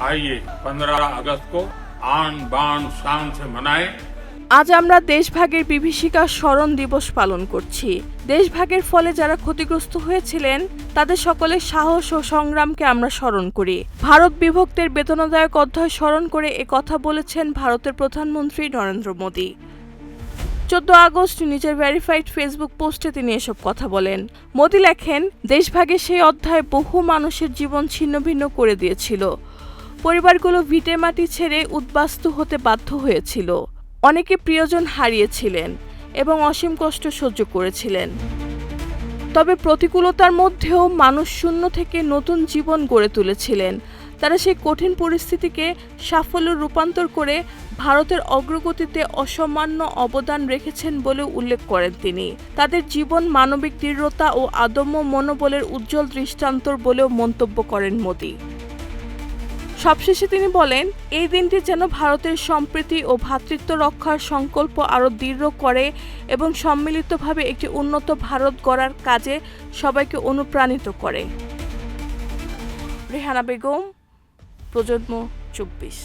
आइए 15 अगस्त को आन बान शान से मनाएं। আজ আমরা দেশভাগের বিভীষিকা স্মরণ দিবস পালন করছি। দেশভাগের ফলে যারা ক্ষতিগ্রস্ত হয়েছিলেন তাদের সকলের সাহস ও সংগ্রামকে আমরা স্মরণ করি। ভারত বিভক্তের বেদনাদায়ক অধ্যায় স্মরণ করে কথা বলেছেন ভারতের প্রধানমন্ত্রী নরেন্দ্র মোদী। 14 আগস্ট নিজের ভেরিফাইড ফেসবুক পোস্টে তিনি এসব কথা বলেন। মোদী লেখেন, দেশভাগের সেই অধ্যায় বহু মানুষের জীবন ছিন্নভিন্ন করে দিয়েছিল। পরিবারগুলো ভিটে মাটি ছেড়ে উদ্বাস্তু হতে বাধ্য হয়েছিল। অনেকে প্রিয়জন হারিয়েছিলেন এবং অসীম কষ্ট সহ্য করেছিলেন। তবে প্রতিকূলতার মধ্যেও মানুষ শূন্য থেকে নতুন জীবন গড়ে তুলেছিলেন। তারা সেই কঠিন পরিস্থিতিকে সাফল্যে রূপান্তর করে ভারতের অগ্রগতিতে অসামান্য অবদান রেখেছেন বলে উল্লেখ করেন তিনি। তাদের জীবন মানবিক দৃঢ়তা ও আদম্য মনোবলের উজ্জ্বল দৃষ্টান্ত বলেও মন্তব্য করেন মোদী। সবশেষে তিনি বলেন, এই দিনটি যেন ভারতের সম্প্রীতি ও ভ্রাতৃত্ব রক্ষার সংকল্প আরও দৃঢ় করে এবং সম্মিলিতভাবে একটি উন্নত ভারত গড়ার কাজে সবাইকে অনুপ্রাণিত করে। রেহানা বেগম, প্রজন্ম 24।